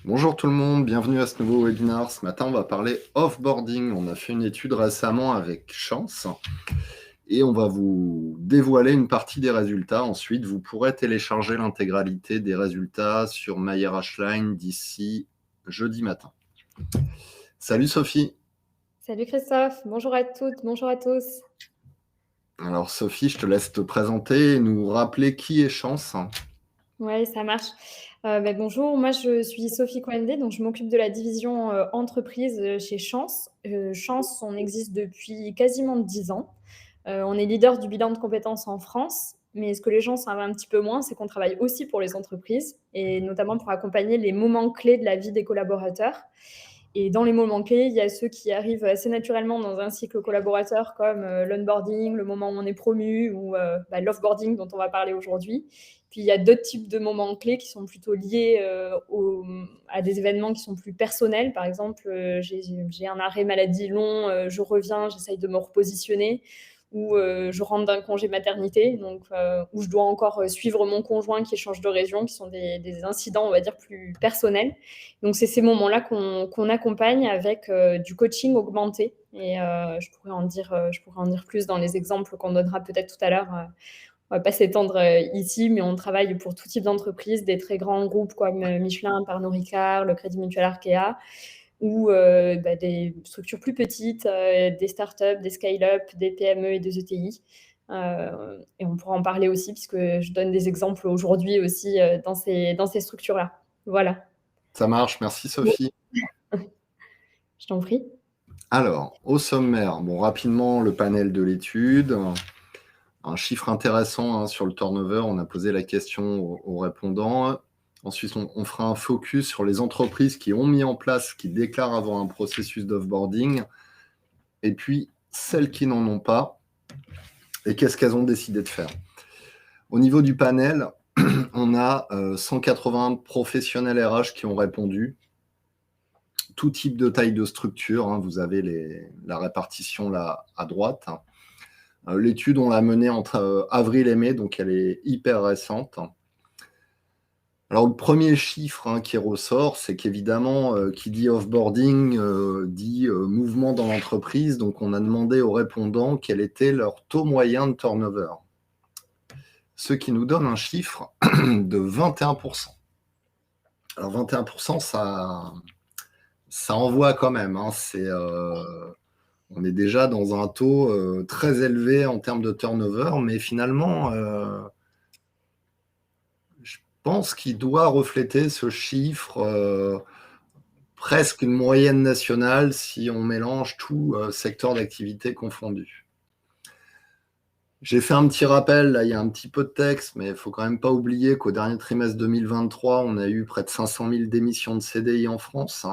Bonjour tout le monde, bienvenue à ce nouveau webinaire. Ce matin, on va parler offboarding. On a fait une étude récemment avec Chance et on va vous dévoiler une partie des résultats. Ensuite, vous pourrez télécharger l'intégralité des résultats sur MyRHline d'ici jeudi matin. Salut Sophie. Salut Christophe, bonjour à toutes, bonjour à tous. Alors Sophie, je te laisse te présenter et nous rappeler qui est Chance. Oui, ça marche. Bonjour, moi je suis Sophie Coendé, donc je m'occupe de la division entreprise chez Chance. Chance, on existe depuis quasiment 10 ans. On est leader du bilan de compétences en France, mais ce que les gens savent un petit peu moins, c'est qu'on travaille aussi pour les entreprises, et notamment pour accompagner les moments clés de la vie des collaborateurs. Et dans les moments clés, il y a ceux qui arrivent assez naturellement dans un cycle collaborateur, comme l'onboarding, le moment où on est promu, ou l'offboarding dont on va parler aujourd'hui. Puis il y a d'autres types de moments clés qui sont plutôt liés à des événements qui sont plus personnels. Par exemple, j'ai un arrêt maladie long, je reviens, j'essaye de me repositionner, ou je rentre d'un congé maternité, donc où je dois encore suivre mon conjoint qui change de région, qui sont des incidents, on va dire, plus personnels. Donc c'est ces moments-là qu'on accompagne avec du coaching augmenté. Et je pourrais en dire plus dans les exemples qu'on donnera peut-être tout à l'heure. On va pas s'étendre ici, mais on travaille pour tout type d'entreprise, des très grands groupes comme Michelin, Pernod Ricard, le Crédit Mutuel Arkea, ou des structures plus petites, des startups, des scale-up, des PME et des ETI. Et on pourra en parler aussi, puisque je donne des exemples aujourd'hui aussi dans ces structures-là. Voilà. Ça marche, merci Bon, Sophie. je t'en prie. Alors, au sommaire, bon, rapidement, le panel de l'étude. Un chiffre intéressant sur le turnover, on a posé la question aux répondants. Ensuite, on fera un focus sur les entreprises qui ont mis en place, qui déclarent avoir un processus d'offboarding, et puis celles qui n'en ont pas, et qu'est-ce qu'elles ont décidé de faire. Au niveau du panel, on a 180 professionnels RH qui ont répondu, tout type de taille de structure, vous avez la répartition là à droite. L'étude, on l'a menée entre avril et mai, donc elle est hyper récente. Alors, le premier chiffre qui ressort, c'est qu'évidemment, qui dit offboarding dit mouvement dans l'entreprise. Donc, on a demandé aux répondants quel était leur taux moyen de turnover. Ce qui nous donne un chiffre de 21%. Alors, 21%, ça envoie quand même. On est déjà dans un taux très élevé en termes de turnover, mais finalement, je pense qu'il doit refléter ce chiffre presque une moyenne nationale si on mélange tout secteur d'activité confondu. J'ai fait un petit rappel, là il y a un petit peu de texte, mais il ne faut quand même pas oublier qu'au dernier trimestre 2023, on a eu près de 500 000 démissions de CDI en France.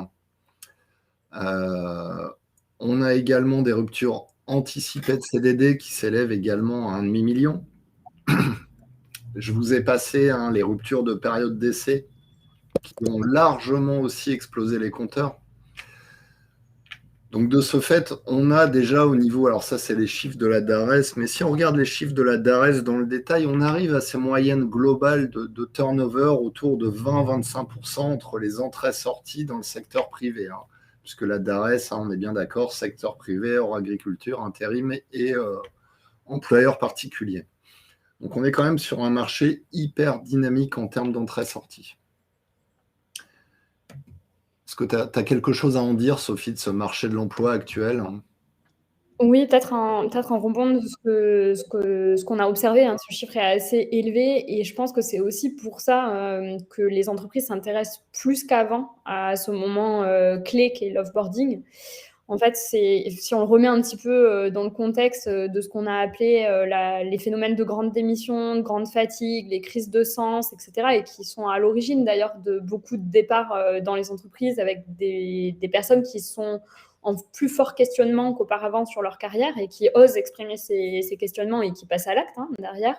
On a également des ruptures anticipées de CDD qui s'élèvent également à 1,5 million. Je vous ai passé les ruptures de période d'essai qui ont largement aussi explosé les compteurs. Donc de ce fait, on a déjà au niveau, alors ça c'est les chiffres de la DARES, mais si on regarde les chiffres de la DARES dans le détail, on arrive à ces moyennes globales de turnover autour de 20-25% entre les entrées-sorties dans le secteur privé. Puisque la DARES, on est bien d'accord, secteur privé, hors agriculture, intérim et employeurs particuliers. Donc on est quand même sur un marché hyper dynamique en termes d'entrées-sorties. Est-ce que tu as quelque chose à en dire, Sophie, de ce marché de l'emploi actuel ? Oui, peut-être en rebond de ce qu'on a observé, ce chiffre est assez élevé, et je pense que c'est aussi pour ça que les entreprises s'intéressent plus qu'avant à ce moment clé qu'est l'offboarding. En fait, si on le remet un petit peu dans le contexte de ce qu'on a appelé les phénomènes de grande démission, de grande fatigue, les crises de sens, etc., et qui sont à l'origine d'ailleurs de beaucoup de départs dans les entreprises, avec des personnes qui sont en plus fort questionnement qu'auparavant sur leur carrière et qui osent exprimer ces questionnements et qui passent à l'acte derrière.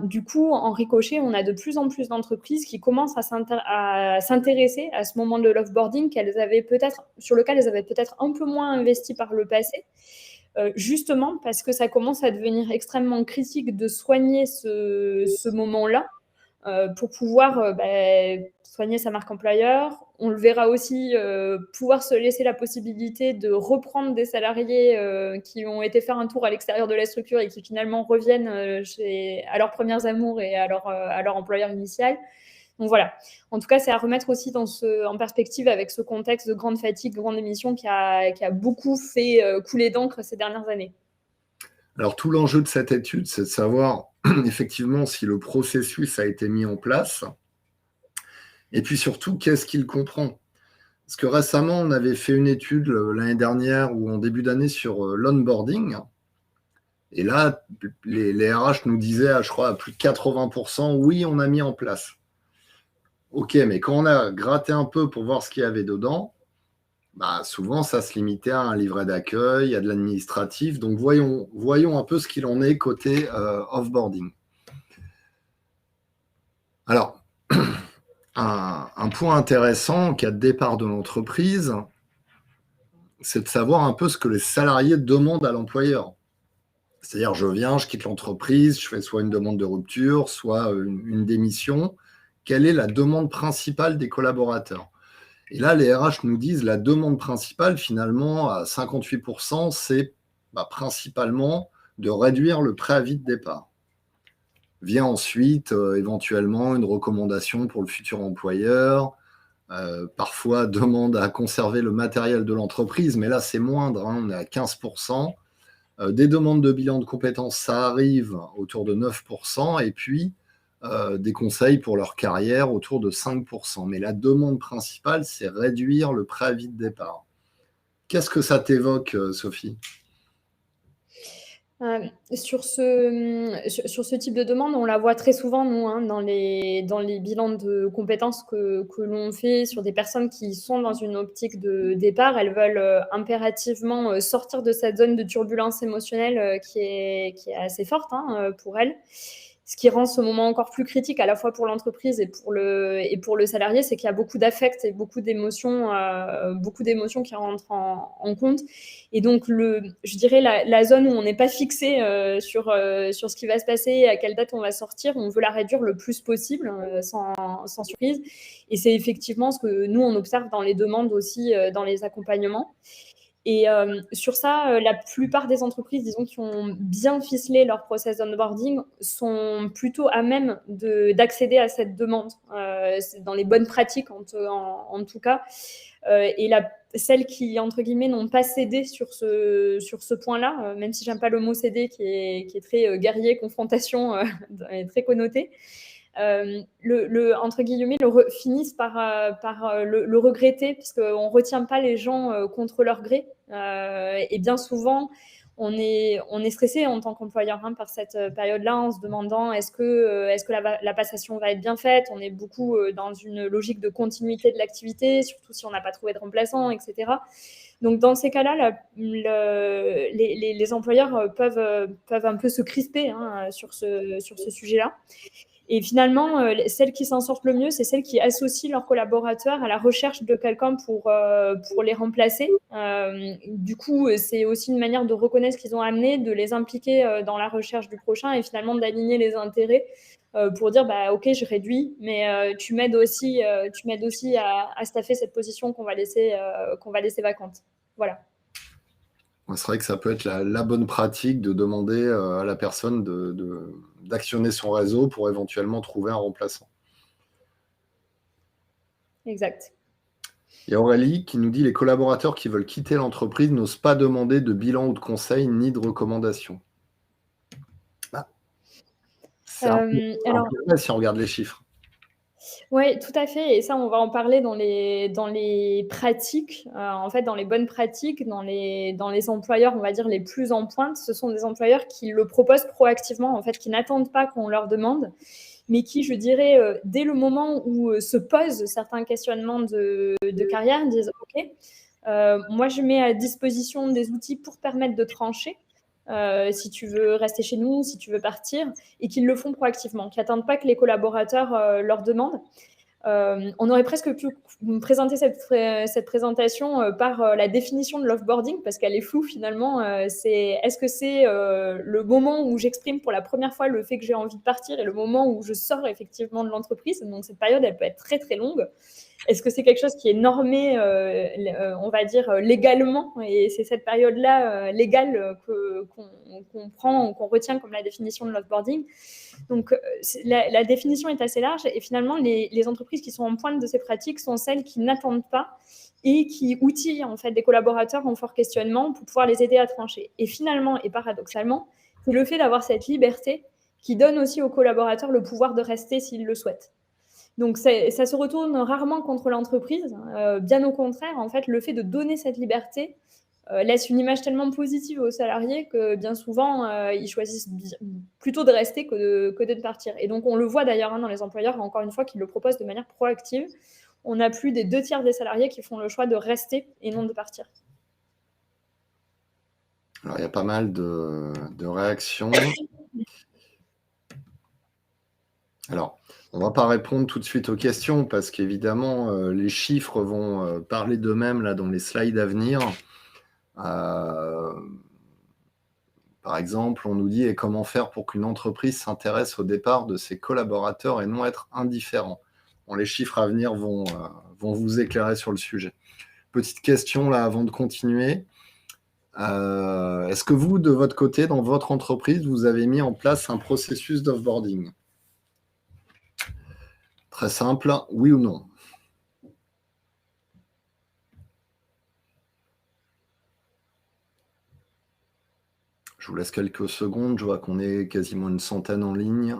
Du coup, en ricochet, on a de plus en plus d'entreprises qui commencent à s'intéresser à ce moment de l'offboarding sur lequel elles avaient peut-être un peu moins investi par le passé, justement parce que ça commence à devenir extrêmement critique de soigner ce moment-là, pour pouvoir soigner sa marque employeur. On le verra aussi pouvoir se laisser la possibilité de reprendre des salariés qui ont été faire un tour à l'extérieur de la structure et qui finalement reviennent à leurs premiers amours et à leur employeur initial. Donc voilà. En tout cas, c'est à remettre aussi en perspective avec ce contexte de grande fatigue, grande émission qui a beaucoup fait couler d'encre ces dernières années. Alors, tout l'enjeu de cette étude, c'est de savoir effectivement si le processus a été mis en place et puis surtout, qu'est-ce qu'il comprend. Parce que récemment, on avait fait une étude l'année dernière ou en début d'année sur l'onboarding. Et là, les RH nous disaient, je crois, à plus de 80%, oui, on a mis en place. Ok, mais quand on a gratté un peu pour voir ce qu'il y avait dedans, souvent, ça se limitait à un livret d'accueil, à de l'administratif. Donc, voyons un peu ce qu'il en est côté offboarding. Alors, un point intéressant en cas de départ de l'entreprise, c'est de savoir un peu ce que les salariés demandent à l'employeur. C'est-à-dire, je viens, je quitte l'entreprise, je fais soit une demande de rupture, soit une démission. Quelle est la demande principale des collaborateurs ? Et là, les RH nous disent la demande principale, finalement, à 58%, c'est principalement de réduire le préavis de départ. Vient ensuite, éventuellement, une recommandation pour le futur employeur, parfois demande à conserver le matériel de l'entreprise, mais là, c'est moindre, on est à 15%. Des demandes de bilan de compétences, ça arrive autour de 9%, et puis des conseils pour leur carrière autour de 5%. Mais la demande principale, c'est réduire le préavis de départ. Qu'est-ce que ça t'évoque, Sophie ? Sur ce type de demande, on la voit très souvent, nous, dans les bilans de compétences que l'on fait sur des personnes qui sont dans une optique de départ. Elles veulent impérativement sortir de cette zone de turbulence émotionnelle qui est assez forte pour elles. Ce qui rend ce moment encore plus critique à la fois pour l'entreprise et pour le salarié, c'est qu'il y a beaucoup d'affects et beaucoup d'émotions qui rentrent en compte. Et donc, je dirais la zone où on n'est pas fixé sur ce qui va se passer, à quelle date on va sortir, on veut la réduire le plus possible, sans surprise. Et c'est effectivement ce que nous, on observe dans les demandes aussi, dans les accompagnements. Et sur ça, la plupart des entreprises, disons, qui ont bien ficelé leur process d'onboarding sont plutôt à même d'accéder à cette demande. C'est dans les bonnes pratiques, en tout cas. Et celles qui, entre guillemets, n'ont pas cédé sur ce point-là, même si j'aime pas le mot céder, qui est très guerrier, confrontation, et très connoté, entre guillemets, finissent par le regretter, puisqu'on ne retient pas les gens contre leur gré. Et bien souvent, on est stressé en tant qu'employeur par cette période-là, en se demandant est-ce que la passation va être bien faite. On est beaucoup dans une logique de continuité de l'activité, surtout si on n'a pas trouvé de remplaçant, etc. Donc, dans ces cas-là, les employeurs peuvent un peu se crisper sur ce sujet-là. Et finalement, celles qui s'en sortent le mieux, c'est celles qui associent leurs collaborateurs à la recherche de quelqu'un pour les remplacer. Du coup, c'est aussi une manière de reconnaître ce qu'ils ont amené, de les impliquer dans la recherche du prochain et finalement d'aligner les intérêts pour dire ok, je réduis, mais tu m'aides aussi à staffer cette position qu'on va laisser vacante. Voilà. C'est vrai que ça peut être la bonne pratique de demander à la personne d'actionner son réseau pour éventuellement trouver un remplaçant. Exact. Il y a Aurélie qui nous dit « Les collaborateurs qui veulent quitter l'entreprise n'osent pas demander de bilan ou de conseil ni de recommandation. » C'est un peu vrai si on regarde les chiffres. Oui, tout à fait. Et ça, on va en parler dans les pratiques. En fait, dans les bonnes pratiques, dans les employeurs, on va dire, les plus en pointe, ce sont des employeurs qui le proposent proactivement, en fait, qui n'attendent pas qu'on leur demande, mais qui, je dirais, dès le moment où se posent certains questionnements de carrière, disent « Ok, moi, je mets à disposition des outils pour permettre de trancher. Si tu veux rester chez nous, si tu veux partir, et qu'ils le font proactivement, qui n'attendent pas que les collaborateurs leur demandent. On aurait presque pu présenter cette présentation par la définition de l'offboarding, parce qu'elle est floue finalement. Est-ce que c'est le moment où j'exprime pour la première fois le fait que j'ai envie de partir et le moment où je sors effectivement de l'entreprise? Donc cette période, elle peut être très très longue. Est-ce que c'est quelque chose qui est normé, on va dire, légalement? Et c'est cette période-là légale qu'on prend, qu'on retient comme la définition de l'offboarding. Donc, la définition est assez large et finalement, les entreprises qui sont en pointe de ces pratiques sont celles qui n'attendent pas et qui outillent en fait des collaborateurs en fort questionnement pour pouvoir les aider à trancher. Et finalement, et paradoxalement, c'est le fait d'avoir cette liberté qui donne aussi aux collaborateurs le pouvoir de rester s'ils le souhaitent. Donc, ça se retourne rarement contre l'entreprise. Bien au contraire, en fait, le fait de donner cette liberté laisse une image tellement positive aux salariés que bien souvent, ils choisissent plutôt de rester que de partir. Et donc, on le voit d'ailleurs dans les employeurs, encore une fois, qui le proposent de manière proactive. On a plus des 2/3 des salariés qui font le choix de rester et non de partir. Alors, il y a pas mal de réactions. Alors, on ne va pas répondre tout de suite aux questions parce qu'évidemment, les chiffres vont parler d'eux-mêmes là dans les slides à venir. Par exemple, on nous dit « Comment faire pour qu'une entreprise s'intéresse au départ de ses collaborateurs et non être indifférent ?» Bon, les chiffres à venir vont vous éclairer sur le sujet. Petite question là avant de continuer. Est-ce que vous, de votre côté, dans votre entreprise, vous avez mis en place un processus d'offboarding? Très simple, oui ou non? Je vous laisse quelques secondes, je vois qu'on est quasiment une centaine en ligne.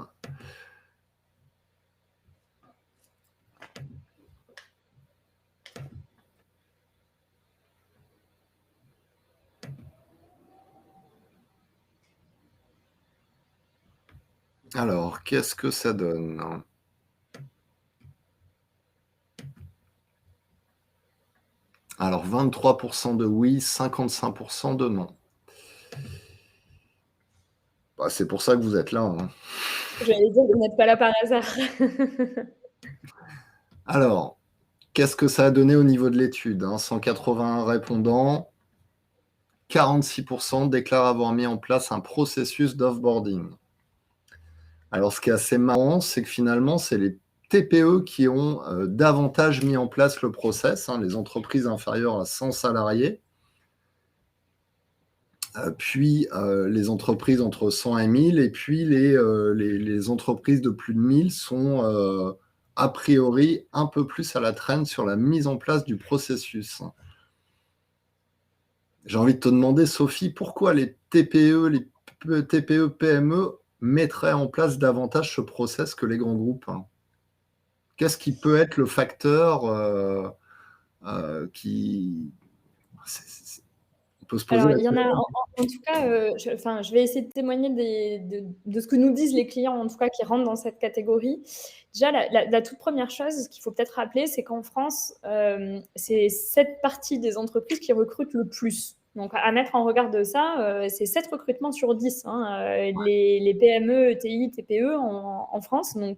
Alors, qu'est-ce que ça donne? Alors, 23% de oui, 55% de non. Bah, c'est pour ça que vous êtes là. Hein. J'allais dire, vous n'êtes pas là par hasard. Alors, qu'est-ce que ça a donné au niveau de l'étude? 181 répondants, 46% déclarent avoir mis en place un processus d'offboarding. Alors, ce qui est assez marrant, c'est que finalement, c'est les TPE qui ont davantage mis en place le process, les entreprises inférieures à 100 salariés, puis les entreprises entre 100 et 1000, et puis les entreprises de plus de 1000 sont a priori un peu plus à la traîne sur la mise en place du processus. J'ai envie de te demander, Sophie, pourquoi les TPE, PME mettraient en place davantage ce process que les grands groupes? Qu'est-ce qui peut être le facteur qui... On peut se poser Alors, la il y en a, question. en tout cas, je vais essayer de témoigner de ce que nous disent les clients, en tout cas, qui rentrent dans cette catégorie. Déjà, la toute première chose qu'il faut peut-être rappeler, c'est qu'en France, c'est cette partie des entreprises qui recrutent le plus. Donc, à mettre en regard de ça, c'est 7 recrutements sur 10, les PME, ETI, TPE en France. Donc,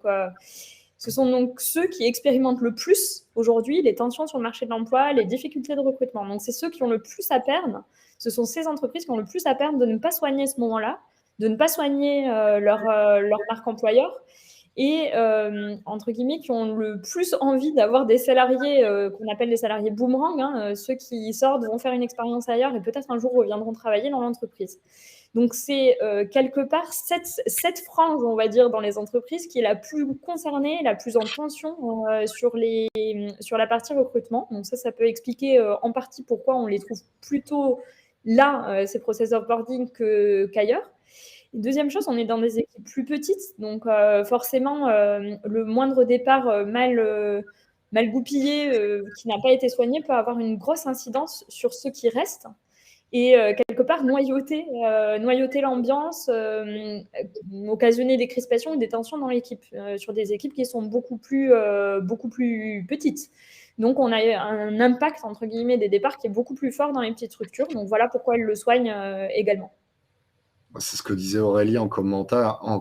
ce sont donc ceux qui expérimentent le plus aujourd'hui les tensions sur le marché de l'emploi, les difficultés de recrutement. Donc, c'est ceux qui ont le plus à perdre. Ce sont ces entreprises qui ont le plus à perdre de ne pas soigner ce moment-là, de ne pas soigner leur marque employeur et, entre guillemets, qui ont le plus envie d'avoir des salariés qu'on appelle des salariés boomerang. Ceux qui sortent vont faire une expérience ailleurs et peut-être un jour reviendront travailler dans l'entreprise. Donc, c'est quelque part cette frange, on va dire, dans les entreprises qui est la plus concernée, la plus en tension sur la partie recrutement. Donc, ça peut expliquer en partie pourquoi on les trouve plutôt là, ces process offboarding, qu'ailleurs. Deuxième chose, on est dans des équipes plus petites. Donc, forcément, le moindre départ mal goupillé, qui n'a pas été soigné, peut avoir une grosse incidence sur ceux qui restent et quelque part noyauter l'ambiance, occasionner des crispations ou des tensions dans l'équipe, sur des équipes qui sont beaucoup plus petites. Donc, on a un impact, entre guillemets, des départs qui est beaucoup plus fort dans les petites structures. Donc, voilà pourquoi elles le soignent également. C'est ce que disait Aurélie en commentaire, un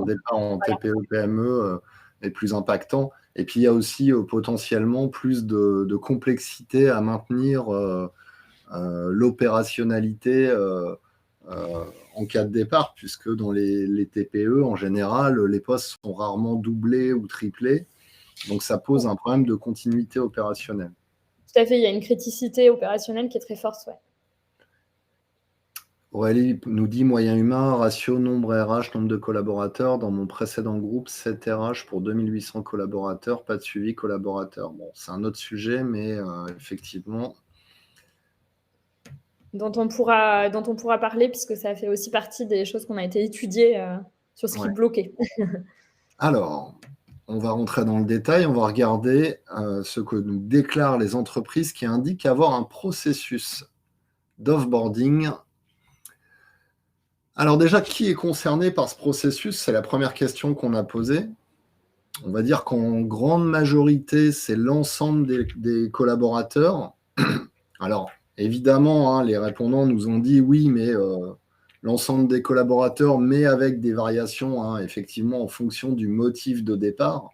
départ en TPE-PME est plus impactant. Et puis, il y a aussi potentiellement plus de complexité à maintenir l'opérationnalité en cas de départ, puisque dans les TPE, en général, les postes sont rarement doublés ou triplés. Donc, ça pose un problème de continuité opérationnelle. Tout à fait, il y a une criticité opérationnelle qui est très forte, ouais. Aurélie nous dit moyen humain, ratio nombre RH, nombre de collaborateurs. Dans mon précédent groupe, 7 RH pour 2800 collaborateurs, pas de suivi collaborateur. Bon, c'est un autre sujet, mais effectivement. Dont on pourra parler, puisque ça fait aussi partie des choses qu'on a été étudiées sur ce qui bloquait. Alors, on va rentrer dans le détail, on va regarder ce que nous déclarent les entreprises qui indiquent avoir un processus d'offboarding. Alors déjà, qui est concerné par ce processus? C'est la première question qu'on a posée. On va dire qu'en grande majorité, c'est l'ensemble des collaborateurs. Alors, évidemment, hein, les répondants nous ont dit oui, mais l'ensemble des collaborateurs, mais avec des variations, hein, effectivement, en fonction du motif de départ.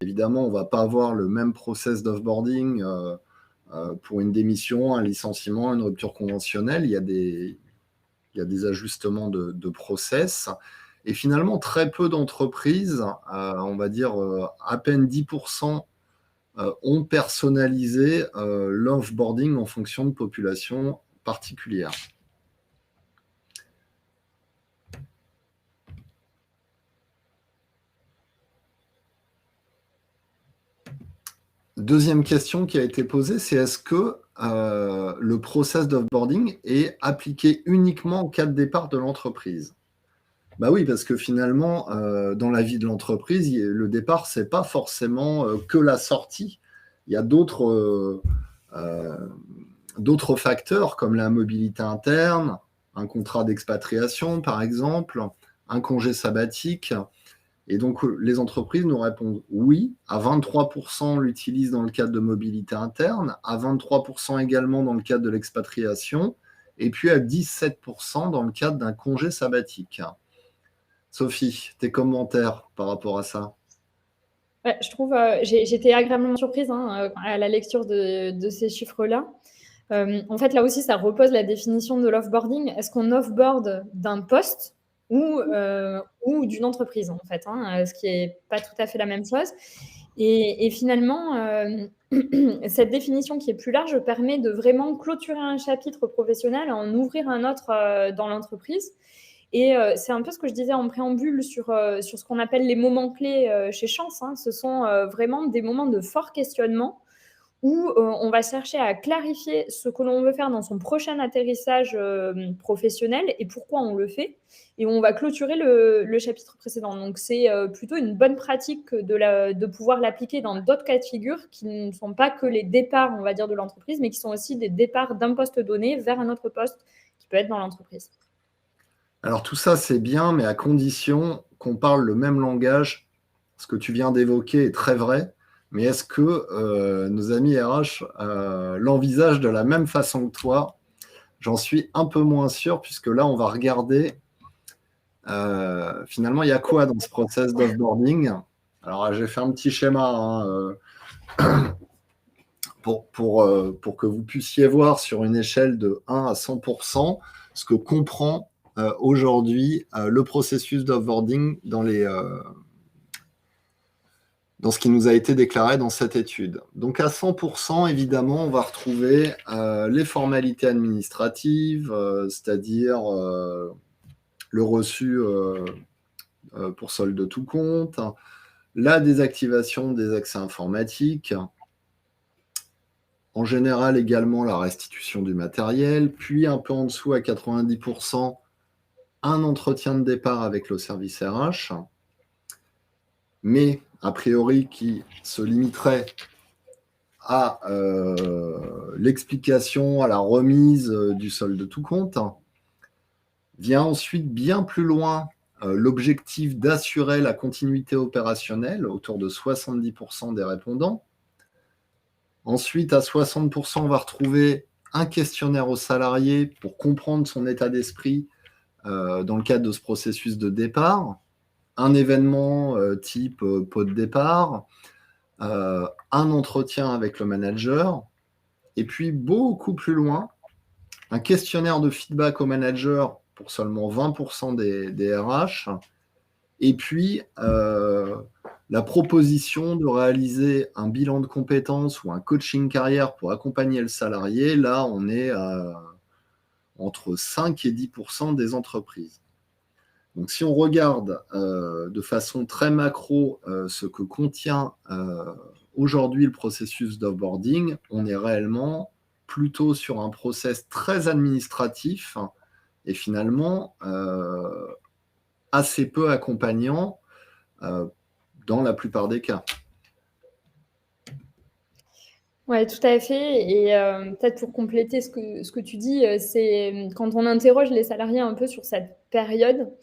Évidemment, on ne va pas avoir le même process d'offboarding pour une démission, un licenciement, une rupture conventionnelle. Il y a des ajustements de process. Et finalement, très peu d'entreprises, on va dire à peine 10%, ont personnalisé l'offboarding en fonction de populations particulières. Deuxième question qui a été posée, c'est est-ce que le process d'offboarding est appliqué uniquement en cas de départ de l'entreprise? Bah oui, parce que finalement, dans la vie de l'entreprise, le départ, ce n'est pas forcément que la sortie. Il y a d'autres facteurs comme la mobilité interne, un contrat d'expatriation, par exemple, un congé sabbatique. Et donc, les entreprises nous répondent oui, à 23% l'utilisent dans le cadre de mobilité interne, à 23% également dans le cadre de l'expatriation, et puis à 17% dans le cadre d'un congé sabbatique. Sophie, tes commentaires par rapport à ça? Ouais, je trouve, j'étais agréablement surprise à la lecture de ces chiffres-là. En fait, là aussi, ça repose la définition de l'offboarding. Est-ce qu'on offboard d'un poste ou d'une entreprise, en fait, ce qui n'est pas tout à fait la même chose. Et finalement, cette définition qui est plus large permet de vraiment clôturer un chapitre professionnel et en ouvrir un autre dans l'entreprise. Et c'est un peu ce que je disais en préambule sur ce qu'on appelle les moments clés chez Chance. Ce sont vraiment des moments de fort questionnement où on va chercher à clarifier ce que l'on veut faire dans son prochain atterrissage professionnel et pourquoi on le fait. Et on va clôturer le chapitre précédent. Donc, c'est plutôt une bonne pratique de pouvoir l'appliquer dans d'autres cas de figure qui ne sont pas que les départs, on va dire, de l'entreprise, mais qui sont aussi des départs d'un poste donné vers un autre poste qui peut être dans l'entreprise. Alors tout ça, c'est bien, mais à condition qu'on parle le même langage. Ce que tu viens d'évoquer est très vrai, mais est-ce que nos amis RH l'envisagent de la même façon que toi? J'en suis un peu moins sûr, puisque là, on va regarder finalement, il y a quoi dans ce process d'offboarding? Alors, j'ai fait un petit schéma pour que vous puissiez voir sur une échelle de 1 à 100% ce que comprend aujourd'hui le processus d'offboarding dans ce qui nous a été déclaré dans cette étude. Donc à 100%, évidemment, on va retrouver les formalités administratives, c'est-à-dire le reçu pour solde de tout compte, la désactivation des accès informatiques, en général également la restitution du matériel, puis un peu en dessous à 90%, un entretien de départ avec le service RH, mais a priori qui se limiterait à l'explication, à la remise du solde de tout compte. Vient ensuite bien plus loin l'objectif d'assurer la continuité opérationnelle autour de 70% des répondants. Ensuite, à 60%, on va retrouver un questionnaire aux salariés pour comprendre son état d'esprit dans le cadre de ce processus de départ, un événement type pot de départ, un entretien avec le manager, et puis beaucoup plus loin, un questionnaire de feedback au manager pour seulement 20% des RH, et puis la proposition de réaliser un bilan de compétences ou un coaching carrière pour accompagner le salarié. Là, on est entre 5 et 10% des entreprises. Donc, si on regarde de façon très macro ce que contient aujourd'hui le processus d'offboarding, on est réellement plutôt sur un process très administratif et finalement assez peu accompagnant dans la plupart des cas. Ouais, tout à fait. Et peut-être pour compléter ce que tu dis, c'est quand on interroge les salariés un peu sur cette période,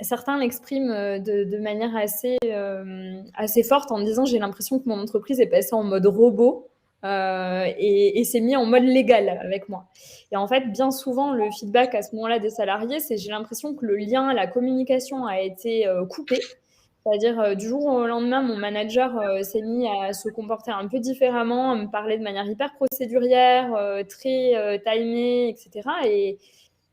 certains l'expriment de manière assez forte en disant j'ai l'impression que mon entreprise est passée en mode robot et s'est mis en mode légal avec moi. Et en fait, bien souvent, le feedback à ce moment-là des salariés, c'est j'ai l'impression que le lien, la communication a été coupée. C'est-à-dire, du jour au lendemain, mon manager s'est mis à se comporter un peu différemment, à me parler de manière hyper procédurière, très timée, etc.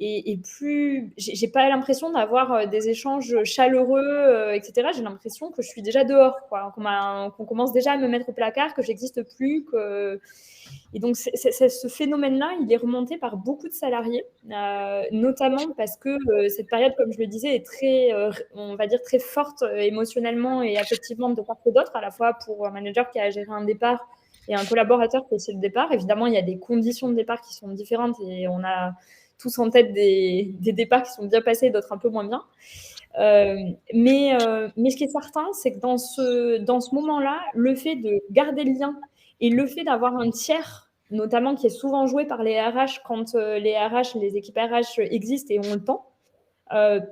Et plus, j'ai pas l'impression d'avoir des échanges chaleureux, etc. J'ai l'impression que je suis déjà dehors, quoi, qu'on commence déjà à me mettre au placard, que j'existe plus, que et donc, ce phénomène-là, il est remonté par beaucoup de salariés, notamment parce que cette période, comme je le disais, est très, on va dire, très forte émotionnellement et affectivement de part et d'autre, à la fois pour un manager qui a géré un départ et un collaborateur qui a essayé le départ. Évidemment, il y a des conditions de départ qui sont différentes et on a tous en tête des départs qui sont bien passés, d'autres un peu moins bien. Mais ce qui est certain, c'est que dans ce moment-là, le fait de garder le lien et le fait d'avoir un tiers, notamment qui est souvent joué par les RH quand les RH, les équipes RH existent et ont le temps,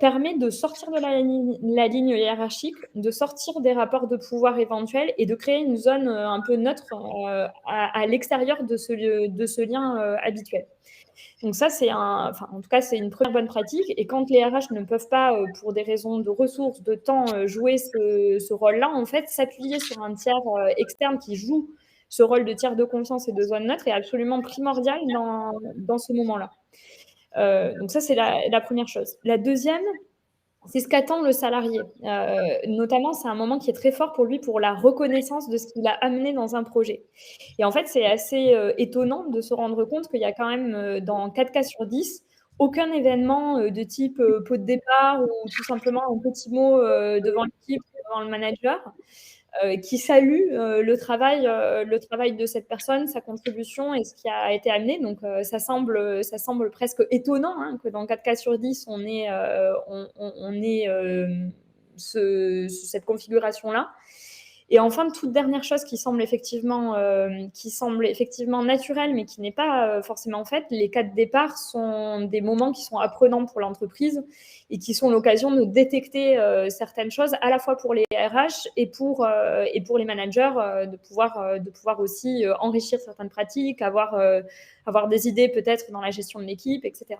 permet de sortir de la ligne hiérarchique, de sortir des rapports de pouvoir éventuels et de créer une zone un peu neutre à l'extérieur de ce lien habituel. Donc ça, en tout cas, c'est une première bonne pratique. Et quand les RH ne peuvent pas, pour des raisons de ressources, de temps, jouer ce rôle-là, en fait, s'appuyer sur un tiers externe qui joue ce rôle de tiers de confiance et de zone neutre est absolument primordial dans ce moment-là. Donc ça, c'est la première chose. La deuxième, c'est ce qu'attend le salarié. Notamment, c'est un moment qui est très fort pour lui pour la reconnaissance de ce qu'il a amené dans un projet. Et en fait, c'est assez étonnant de se rendre compte qu'il y a quand même, dans 4 cas sur 10, aucun événement de type pot de départ ou tout simplement un petit mot devant l'équipe, devant le manager, qui salue le travail de cette personne, sa contribution et ce qui a été amené. Donc, ça semble presque étonnant hein, que dans 4 cas sur 10, on ait cette configuration-là. Et enfin, toute dernière chose qui semble effectivement naturelle, mais qui n'est pas forcément faite, les cas de départ sont des moments qui sont apprenants pour l'entreprise et qui sont l'occasion de détecter certaines choses, à la fois pour les RH et pour les managers, de pouvoir aussi enrichir certaines pratiques, avoir des idées peut-être dans la gestion de l'équipe, etc.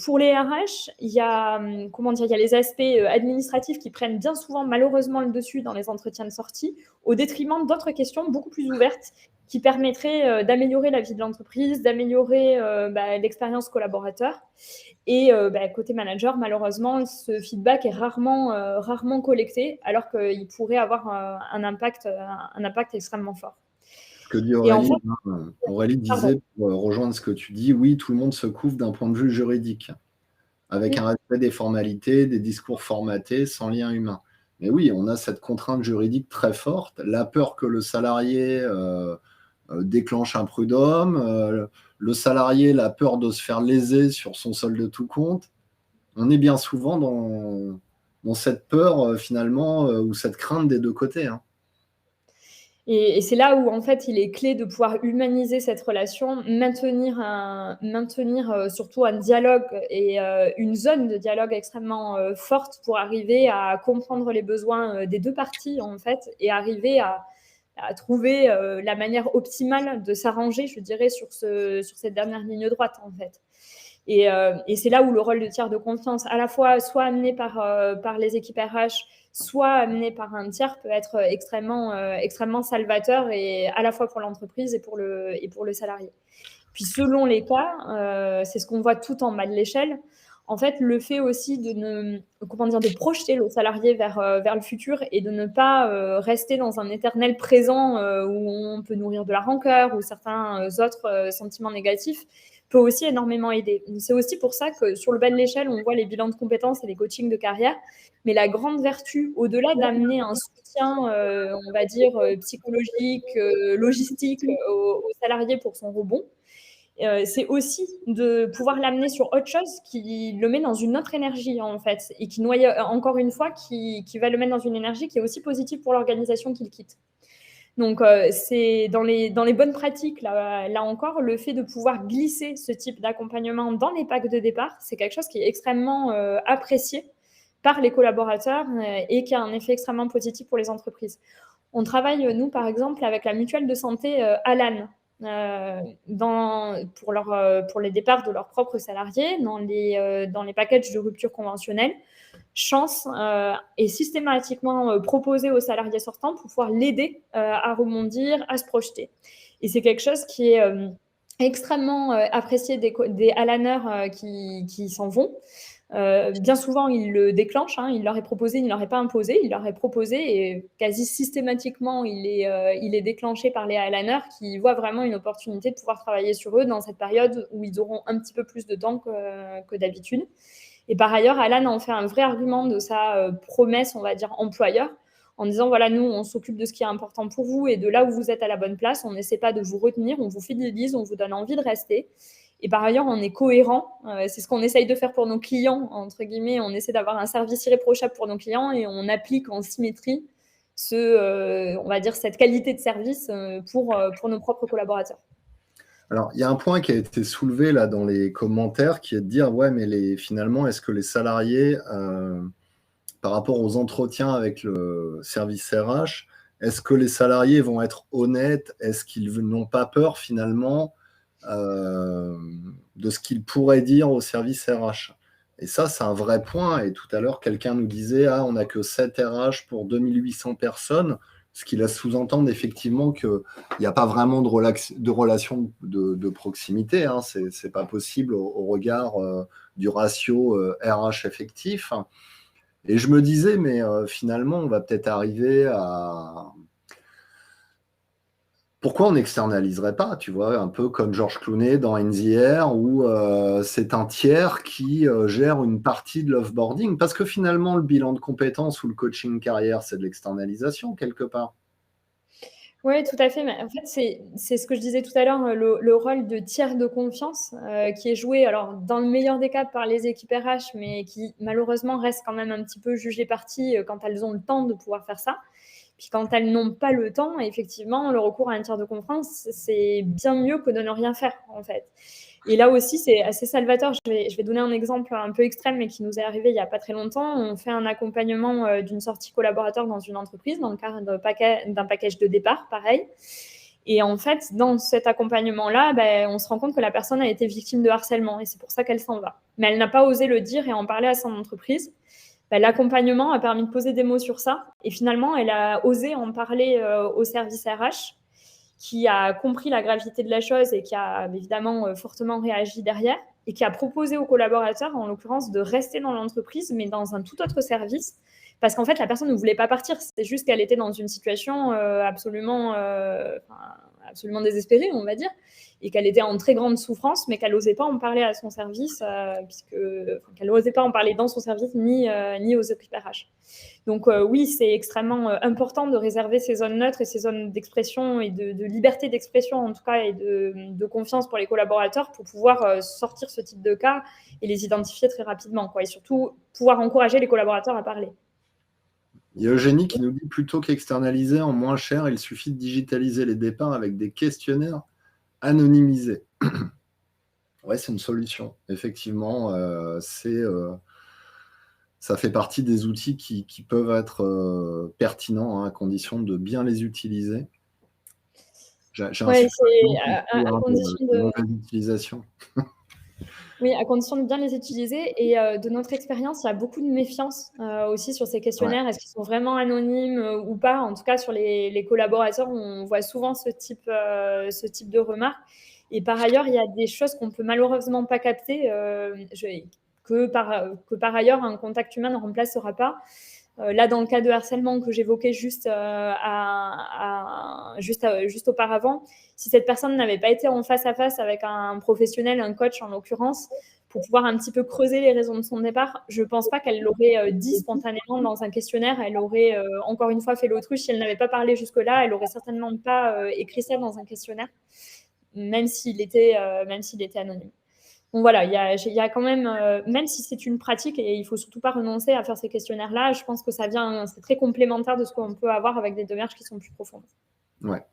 Pour les RH, il y a les aspects administratifs qui prennent bien souvent malheureusement le dessus dans les entretiens de sortie, au détriment d'autres questions beaucoup plus ouvertes qui permettraient d'améliorer la vie de l'entreprise, d'améliorer l'expérience collaborateur. Et côté manager, malheureusement, ce feedback est rarement collecté, alors qu'il pourrait avoir un impact extrêmement fort. Ce que dit Et en Aurélie, fait, Aurélie disait, pour rejoindre ce que tu dis, oui, tout le monde se couvre d'un point de vue juridique, avec un respect des formalités, des discours formatés, sans lien humain. Mais oui, on a cette contrainte juridique très forte, la peur que le salarié déclenche un prud'homme, le salarié, la peur de se faire léser sur son solde de tout compte. On est bien souvent dans cette peur, finalement, ou cette crainte des deux côtés. Hein. Et c'est là où, en fait, il est clé de pouvoir humaniser cette relation, maintenir surtout un dialogue et une zone de dialogue extrêmement forte pour arriver à comprendre les besoins des deux parties, en fait, et arriver à trouver la manière optimale de s'arranger, je dirais, sur cette dernière ligne droite, en fait. Et c'est là où le rôle de tiers de confiance, à la fois soit amené par les équipes RH, soit amené par un tiers, peut être extrêmement salvateur, et à la fois pour l'entreprise et pour le salarié. Puis selon les cas, c'est ce qu'on voit tout en bas de l'échelle. En fait, le fait aussi de projeter le salarié vers le futur et de ne pas rester dans un éternel présent où on peut nourrir de la rancœur ou certains autres sentiments négatifs peut aussi énormément aider. C'est aussi pour ça que sur le bas de l'échelle, on voit les bilans de compétences et les coachings de carrière, mais la grande vertu, au-delà d'amener un soutien, on va dire, psychologique, logistique au salarié pour son rebond, c'est aussi de pouvoir l'amener sur autre chose qui le met dans une autre énergie, en fait, et qui noie, encore une fois, qui va le mettre dans une énergie qui est aussi positive pour l'organisation qu'il quitte. Donc, c'est dans les bonnes pratiques, là encore, le fait de pouvoir glisser ce type d'accompagnement dans les packs de départ, c'est quelque chose qui est extrêmement apprécié par les collaborateurs et qui a un effet extrêmement positif pour les entreprises. On travaille, nous, par exemple, avec la mutuelle de santé Alan, pour les départs de leurs propres salariés dans les packages de rupture conventionnelle. Chance est systématiquement proposée aux salariés sortants pour pouvoir l'aider à rebondir, à se projeter. Et c'est quelque chose qui est extrêmement apprécié des Alaners qui s'en vont. Bien souvent, ils le déclenchent. Il leur est proposé, il ne leur est pas imposé. Il leur est proposé et quasi systématiquement, il est déclenché par les Highliners qui voient vraiment une opportunité de pouvoir travailler sur eux dans cette période où ils auront un petit peu plus de temps que d'habitude. Et par ailleurs, Alan en fait un vrai argument de sa promesse, on va dire, employeur, en disant, voilà, nous, on s'occupe de ce qui est important pour vous et de là où vous êtes à la bonne place, on n'essaie pas de vous retenir, on vous fidélise, on vous donne envie de rester. Et par ailleurs, on est cohérent. C'est ce qu'on essaye de faire pour nos clients, entre guillemets. On essaie d'avoir un service irréprochable pour nos clients et on applique en symétrie on va dire, cette qualité de service pour nos propres collaborateurs. Alors, il y a un point qui a été soulevé là dans les commentaires qui est de dire, ouais, mais finalement, est-ce que les salariés, par rapport aux entretiens avec le service RH, est-ce que les salariés vont être honnêtes? Est-ce qu'ils n'ont pas peur finalement de ce qu'ils pourraient dire au service RH? Et ça, c'est un vrai point. Et tout à l'heure, quelqu'un nous disait, on n'a que 7 RH pour 2800 personnes, ce qui laisse sous-entendre effectivement qu'il n'y a pas vraiment de relation de proximité. C'est pas possible au regard du ratio RH effectif. Et je me disais, mais finalement, on va peut-être arriver à... Pourquoi on n'externaliserait pas, tu vois, un peu comme George Clooney dans In the Air, où c'est un tiers qui gère une partie de l'offboarding, parce que finalement, le bilan de compétences ou le coaching carrière, c'est de l'externalisation, quelque part. Oui, tout à fait. Mais en fait, c'est ce que je disais tout à l'heure, le rôle de tiers de confiance qui est joué, alors dans le meilleur des cas par les équipes RH, mais qui malheureusement reste quand même un petit peu jugées parties quand elles ont le temps de pouvoir faire ça. Puis quand elles n'ont pas le temps, effectivement, le recours à un tiers de confiance, c'est bien mieux que de ne rien faire, en fait. Et là aussi, c'est assez salvateur. Je vais donner un exemple un peu extrême, mais qui nous est arrivé il n'y a pas très longtemps. On fait un accompagnement d'une sortie collaborateur dans une entreprise, dans le cadre d'un package de départ, pareil. Et en fait, dans cet accompagnement-là, on se rend compte que la personne a été victime de harcèlement et c'est pour ça qu'elle s'en va. Mais elle n'a pas osé le dire et en parler à son entreprise. L'accompagnement a permis de poser des mots sur ça. Et finalement, elle a osé en parler au service RH, qui a compris la gravité de la chose et qui a évidemment fortement réagi derrière, et qui a proposé aux collaborateurs, en l'occurrence, de rester dans l'entreprise, mais dans un tout autre service. Parce qu'en fait, la personne ne voulait pas partir. C'est juste qu'elle était dans une situation absolument désespérée, on va dire, et qu'elle était en très grande souffrance, mais qu'elle n'osait pas en parler à son service, qu'elle n'osait pas en parler dans son service ni aux équipes RH. Donc oui, c'est extrêmement important de réserver ces zones neutres et ces zones d'expression et de liberté d'expression en tout cas et de confiance pour les collaborateurs pour pouvoir sortir ce type de cas et les identifier très rapidement, quoi, et surtout pouvoir encourager les collaborateurs à parler. Il y a Eugénie qui nous dit, plutôt qu'externaliser en moins cher, il suffit de digitaliser les départs avec des questionnaires anonymisés. Ouais, c'est une solution. Effectivement, ça fait partie des outils qui peuvent être pertinents à condition de bien les utiliser. J'ai un Ouais, super c'est à exemple condition de mauvaise utilisation. Oui, à condition de bien les utiliser et de notre expérience, il y a beaucoup de méfiance, aussi sur ces Ouais, questionnaires. Est-ce qu'ils sont vraiment anonymes, ou pas? En tout cas, sur les collaborateurs, on voit souvent ce type de remarques et par ailleurs, il y a des choses qu'on peut malheureusement pas capter, que par ailleurs un contact humain ne remplacera pas. Là, dans le cas de harcèlement que j'évoquais juste auparavant, si cette personne n'avait pas été en face à face avec un professionnel, un coach en l'occurrence, pour pouvoir un petit peu creuser les raisons de son départ, je ne pense pas qu'elle l'aurait dit spontanément dans un questionnaire. Elle aurait encore une fois fait l'autruche. Si elle n'avait pas parlé jusque-là, elle aurait certainement pas écrit ça dans un questionnaire, même s'il était anonyme. Donc voilà, il y a quand même, même si c'est une pratique et il faut surtout pas renoncer à faire ces questionnaires-là, je pense que c'est très complémentaire de ce qu'on peut avoir avec des démarches qui sont plus profondes. ouais.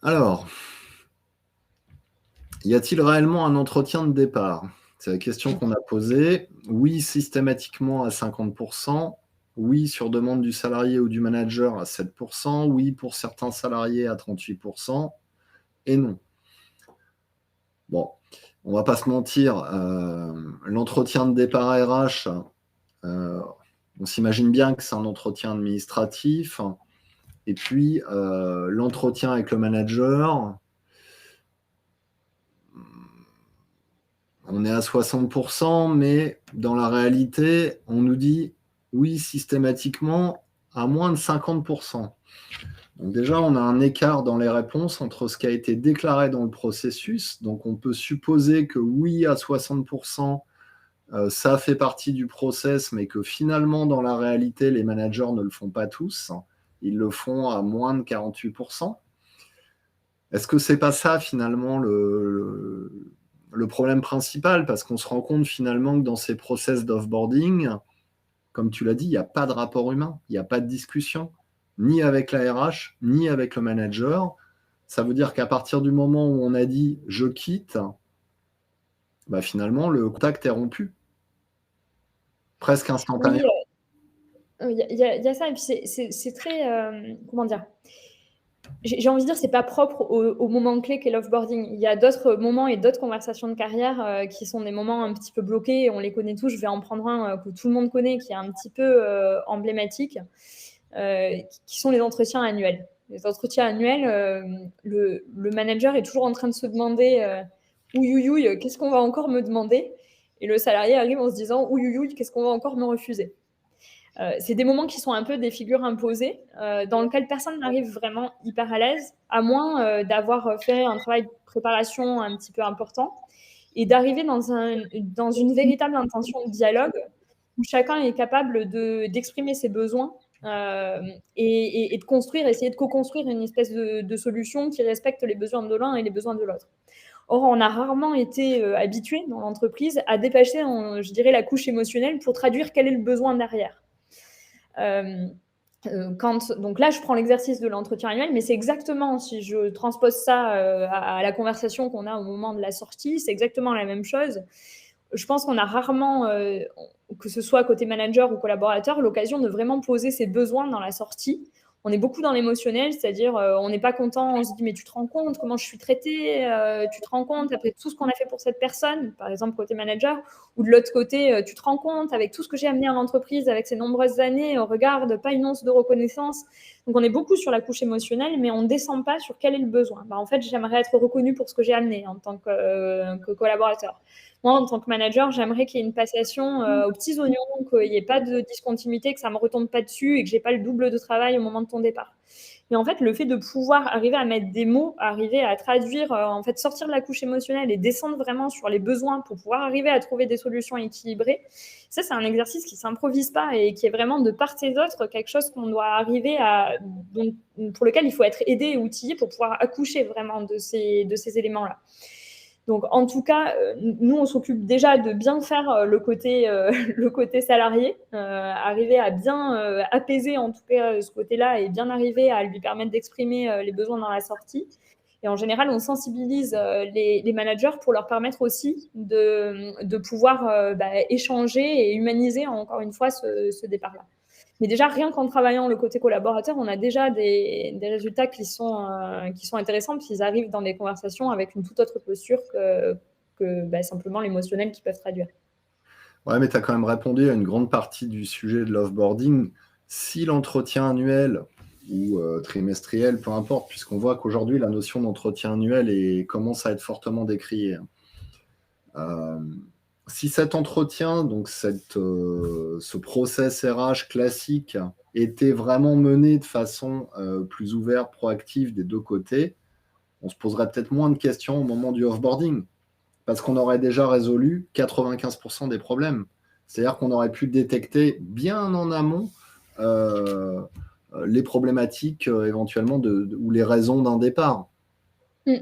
Alors, y a-t-il réellement un entretien de départ? C'est la question qu'on a posée. Oui, systématiquement à 50%. Oui, sur demande du salarié ou du manager à 7%. Oui, pour certains salariés à 38%. Et non. Bon, on va pas se mentir, l'entretien de départ RH, on s'imagine bien que c'est un entretien administratif. Et puis, l'entretien avec le manager, on est à 60%, mais dans la réalité, on nous dit oui, systématiquement, à moins de 50%. Donc déjà, on a un écart dans les réponses entre ce qui a été déclaré dans le processus. Donc on peut supposer que oui, à 60%, ça fait partie du process, mais que finalement, dans la réalité, les managers ne le font pas tous. Ils le font à moins de 48%. Est-ce que c'est pas ça, finalement, le problème principal? Parce qu'on se rend compte, finalement, que dans ces process d'offboarding, comme tu l'as dit, il n'y a pas de rapport humain, il n'y a pas de discussion, ni avec la RH, ni avec le manager. Ça veut dire qu'à partir du moment où on a dit « je quitte », bah, finalement, le contact est rompu, presque instantanément. Oui, il y a ça et puis c'est très, comment dire? J'ai envie de dire, c'est pas propre au moment clé qu'est l'offboarding. Il y a d'autres moments et d'autres conversations de carrière qui sont des moments un petit peu bloqués. On les connaît tous. Je vais en prendre un que tout le monde connaît, qui est un petit peu emblématique, qui sont les entretiens annuels. Les entretiens annuels, le manager est toujours en train de se demander ouïouïouï, qu'est-ce qu'on va encore me demander? Et le salarié arrive en se disant ouïouïouï, qu'est-ce qu'on va encore me refuser? C'est des moments qui sont un peu des figures imposées, dans lequel personne n'arrive vraiment hyper à l'aise, à moins d'avoir fait un travail de préparation un petit peu important et d'arriver dans une véritable intention de dialogue où chacun est capable d'exprimer ses besoins et de construire, essayer de co-construire une espèce de solution qui respecte les besoins de l'un et les besoins de l'autre. Or, on a rarement été habitué dans l'entreprise à dépasser, je dirais, la couche émotionnelle pour traduire quel est le besoin derrière. Donc là, je prends l'exercice de l'entretien annuel, mais c'est exactement, si je transpose ça à la conversation qu'on a au moment de la sortie, c'est exactement la même chose. Je pense qu'on a rarement, que ce soit côté manager ou collaborateur, l'occasion de vraiment poser ses besoins dans la sortie. On est beaucoup dans l'émotionnel, c'est-à-dire on n'est pas content, on se dit mais tu te rends compte comment je suis traitée, tu te rends compte après tout ce qu'on a fait pour cette personne, par exemple côté manager, ou de l'autre côté, tu te rends compte avec tout ce que j'ai amené à l'entreprise avec ces nombreuses années, regarde, pas une once de reconnaissance. Donc on est beaucoup sur la couche émotionnelle, mais on ne descend pas sur quel est le besoin. En fait, j'aimerais être reconnue pour ce que j'ai amené en tant que collaborateur. Moi, en tant que manager, j'aimerais qu'il y ait une passation aux petits oignons, qu'il n'y ait pas de discontinuité, que ça ne me retombe pas dessus et que je n'ai pas le double de travail au moment de ton départ. Et en fait, le fait de pouvoir arriver à mettre des mots, arriver à traduire, en fait, sortir de la couche émotionnelle et descendre vraiment sur les besoins pour pouvoir arriver à trouver des solutions équilibrées, ça, c'est un exercice qui ne s'improvise pas et qui est vraiment de part et d'autre quelque chose qu'on doit arriver à, pour lequel il faut être aidé et outillé pour pouvoir accoucher vraiment de ces éléments-là. Donc, en tout cas, nous, on s'occupe déjà de bien faire le côté salarié, arriver à bien apaiser en tout cas ce côté-là et bien arriver à lui permettre d'exprimer les besoins dans la sortie. Et en général, on sensibilise les managers pour leur permettre aussi de pouvoir échanger et humaniser encore une fois ce départ-là. Mais déjà, rien qu'en travaillant le côté collaborateur, on a déjà des résultats qui sont intéressants, puisqu'ils arrivent dans des conversations avec une toute autre posture que que simplement l'émotionnel qu'ils peuvent traduire. Ouais, mais tu as quand même répondu à une grande partie du sujet de l'offboarding. Si l'entretien annuel ou trimestriel, peu importe, puisqu'on voit qu'aujourd'hui, la notion d'entretien annuel commence à être fortement décriée. Si cet entretien, donc ce process RH classique, était vraiment mené de façon plus ouverte, proactive des deux côtés, on se poserait peut-être moins de questions au moment du offboarding, parce qu'on aurait déjà résolu 95% des problèmes. C'est-à-dire qu'on aurait pu détecter bien en amont les problématiques éventuellement ou les raisons d'un départ. Mmh.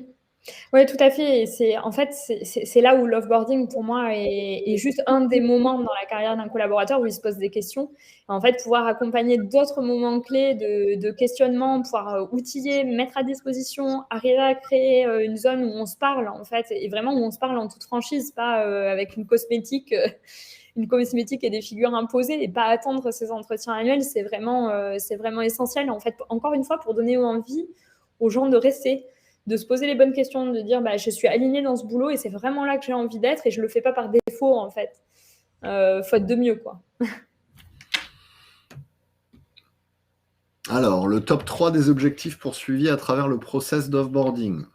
Ouais, tout à fait. Et c'est là où l'offboarding, pour moi, est juste un des moments dans la carrière d'un collaborateur où il se pose des questions. En fait, pouvoir accompagner d'autres moments clés de questionnement, pouvoir outiller, mettre à disposition, arriver à créer une zone où on se parle, en fait, et vraiment où on se parle en toute franchise, pas avec une cosmétique et des figures imposées, et pas attendre ces entretiens annuels, c'est vraiment essentiel, en fait, encore une fois, pour donner envie aux gens de rester, de se poser les bonnes questions, de dire je suis alignée dans ce boulot et c'est vraiment là que j'ai envie d'être et je le fais pas par défaut, en fait. Faute de mieux, quoi. Alors, le top 3 des objectifs poursuivis à travers le process d'offboarding.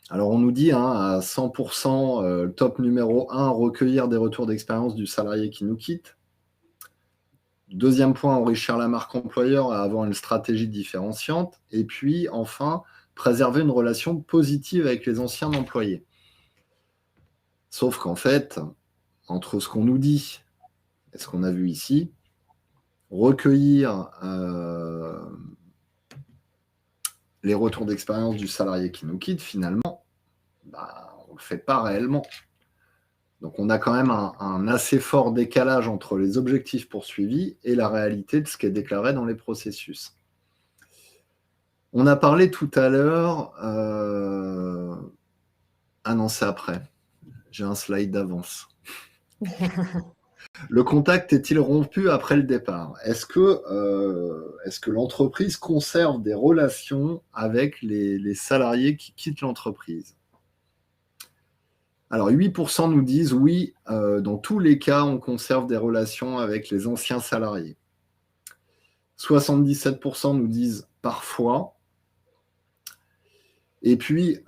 Alors, on nous dit à 100%, top numéro 1, recueillir des retours d'expérience du salarié qui nous quitte. Deuxième point, enrichir la marque employeur et avoir une stratégie différenciante. Et puis, enfin, préserver une relation positive avec les anciens employés. Sauf qu'en fait, entre ce qu'on nous dit et ce qu'on a vu ici, recueillir les retours d'expérience du salarié qui nous quitte, finalement, on ne le fait pas réellement. Donc on a quand même un assez fort décalage entre les objectifs poursuivis et la réalité de ce qui est déclaré dans les processus. On a parlé tout à l'heure... Ah non, c'est après. J'ai un slide d'avance. Le contact est-il rompu après le départ ? Est-ce que l'entreprise conserve des relations avec les salariés qui quittent l'entreprise ? Alors, 8% nous disent oui, dans tous les cas, on conserve des relations avec les anciens salariés. 77% nous disent parfois. Et puis,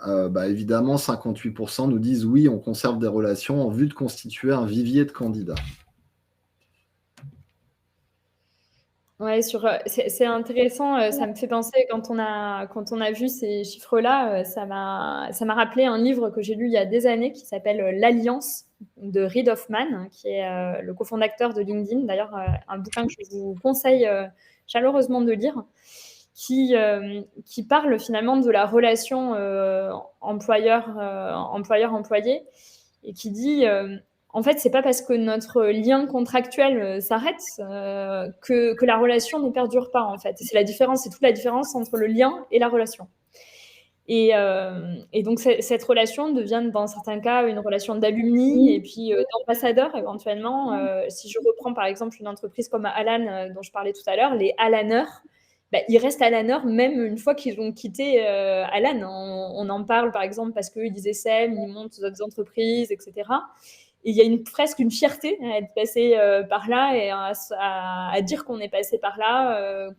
évidemment, 58% nous disent oui, on conserve des relations en vue de constituer un vivier de candidats. Ouais, c'est intéressant, ça me fait penser quand on a vu ces chiffres-là, ça m'a rappelé un livre que j'ai lu il y a des années qui s'appelle «L'Alliance» de Reid Hoffman, qui est le cofondateur de LinkedIn. D'ailleurs, un bouquin que je vous conseille chaleureusement de lire, qui parle finalement de la relation employeur-employé, et qui dit en fait, c'est pas parce que notre lien contractuel s'arrête que la relation ne perdure pas, en fait. C'est toute la différence entre le lien et la relation. Et donc, cette relation devient, dans certains cas, une relation d'alumni et puis d'ambassadeur, éventuellement. Si je reprends, par exemple, une entreprise comme Alan, dont je parlais tout à l'heure, les Alaneurs, ils restent Alaneurs même une fois qu'ils ont quitté Alan. On en parle, par exemple, parce qu'ils essaiment, ils montent d'autres entreprises, etc. Et il y a presque une fierté à être passé par là et à dire qu'on est passé par là,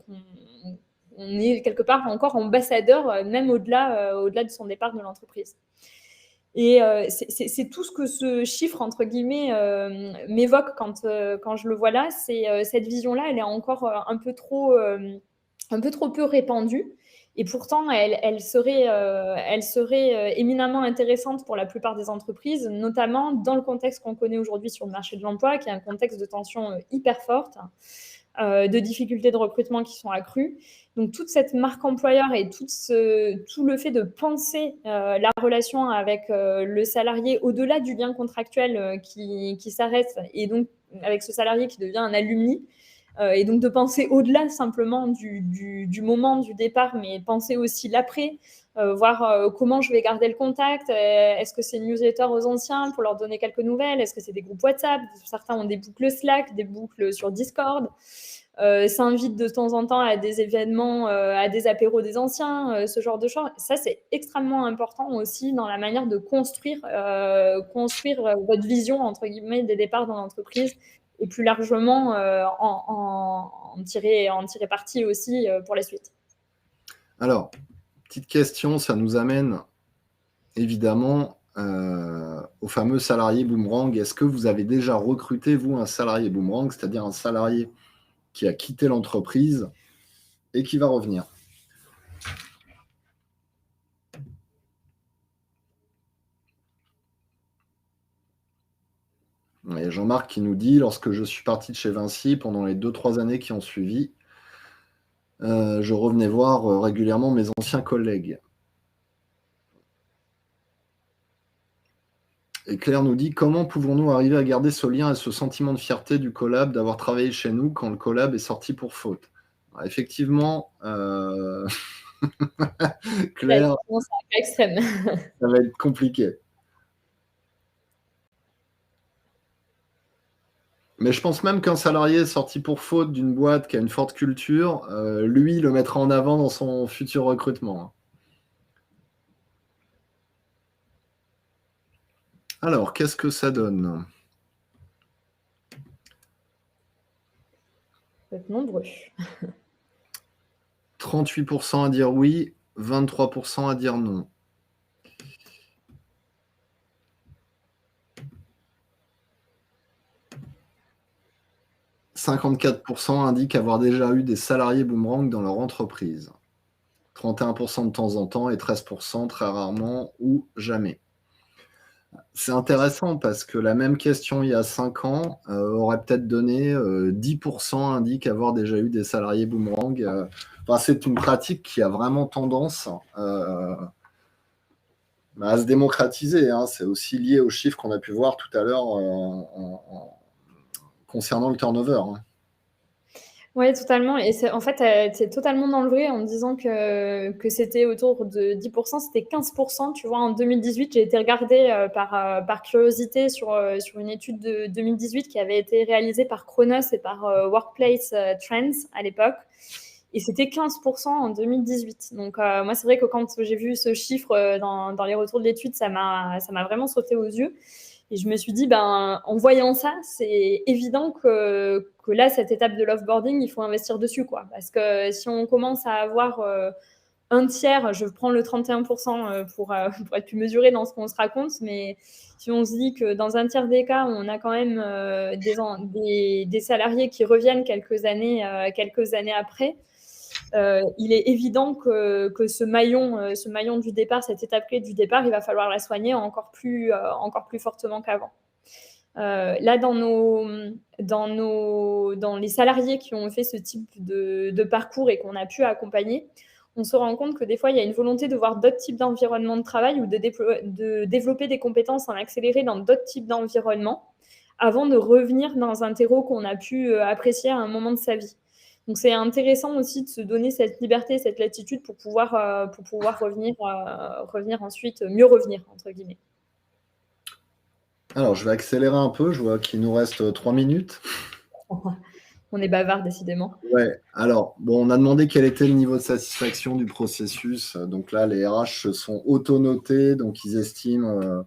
qu'on est quelque part encore ambassadeur, même au-delà de son départ de l'entreprise. Et c'est tout ce que ce chiffre, entre guillemets, m'évoque quand je le vois là. C'est cette vision-là, elle est encore un peu trop peu répandue. Et pourtant, elle serait éminemment intéressante pour la plupart des entreprises, notamment dans le contexte qu'on connaît aujourd'hui sur le marché de l'emploi, qui est un contexte de tension hyper forte, de difficultés de recrutement qui sont accrues. Donc, toute cette marque employeur et tout le fait de penser la relation avec le salarié au-delà du lien contractuel qui s'arrête, et donc avec ce salarié qui devient un alumni, et donc de penser au-delà simplement du moment du départ, mais penser aussi l'après, voir comment je vais garder le contact. Est-ce que c'est une newsletter aux anciens pour leur donner quelques nouvelles ? Est-ce que c'est des groupes WhatsApp ? Certains ont des boucles Slack, des boucles sur Discord. s'invitent de temps en temps à des événements, à des apéros des anciens, ce genre de choses. Ça, c'est extrêmement important aussi dans la manière de construire votre vision, entre guillemets, des départs dans l'entreprise et plus largement en tirer parti aussi pour la suite. Alors, petite question, ça nous amène évidemment au fameux salarié boomerang. Est-ce que vous avez déjà recruté, vous, un salarié boomerang, c'est-à-dire un salarié qui a quitté l'entreprise et qui va revenir? Et Jean-Marc qui nous dit, lorsque je suis parti de chez Vinci, pendant les 2-3 années qui ont suivi, je revenais voir régulièrement mes anciens collègues. Et Claire nous dit, comment pouvons-nous arriver à garder ce lien et ce sentiment de fierté du collab, d'avoir travaillé chez nous quand le collab est sorti pour faute? Alors, effectivement, Claire, Ouais, c'est un cas extrême. ça va être compliqué. Mais je pense même qu'un salarié sorti pour faute d'une boîte qui a une forte culture, lui, le mettra en avant dans son futur recrutement. Alors, qu'est-ce que ça donne? Vous êtes nombreux. 38% à dire oui, 23% à dire non. « 54% indiquent avoir déjà eu des salariés boomerang dans leur entreprise. 31% de temps en temps et 13% très rarement ou jamais. » C'est intéressant parce que la même question il y a 5 ans aurait peut-être donné 10% indiquent avoir déjà eu des salariés boomerang. Enfin, c'est une pratique qui a vraiment tendance à se démocratiser. Hein. C'est aussi lié aux chiffres qu'on a pu voir tout à l'heure concernant le turnover. Hein. Oui, totalement. Et en fait, tu es totalement dans le vrai en me disant que c'était autour de 10%, c'était 15%. Tu vois, en 2018, j'ai été regardée par curiosité sur une étude de 2018 qui avait été réalisée par Kronos et par Workplace Trends à l'époque. Et c'était 15% en 2018. Donc, moi, c'est vrai que quand j'ai vu ce chiffre dans les retours de l'étude, ça m'a vraiment sauté aux yeux. Et je me suis dit, en voyant ça, c'est évident que là, cette étape de l'offboarding, il faut investir dessus, quoi. Parce que si on commence à avoir un tiers, je prends le 31% pour être plus mesuré dans ce qu'on se raconte, mais si on se dit que dans un tiers des cas, on a quand même des salariés qui reviennent quelques années après, il est évident que ce maillon du départ, cette étape clé du départ, il va falloir la soigner encore plus fortement qu'avant. Là, dans les salariés qui ont fait ce type de parcours et qu'on a pu accompagner, on se rend compte que des fois, il y a une volonté de voir d'autres types d'environnements de travail ou de développer des compétences en accéléré dans d'autres types d'environnements avant de revenir dans un terreau qu'on a pu apprécier à un moment de sa vie. Donc, c'est intéressant aussi de se donner cette liberté, cette latitude pour pouvoir revenir ensuite, mieux revenir, entre guillemets. Alors, je vais accélérer un peu. Je vois qu'il nous reste 3 minutes. On est bavard, décidément. Ouais. Alors, bon, on a demandé quel était le niveau de satisfaction du processus. Donc là, les RH se sont auto-notés. Donc, ils estiment,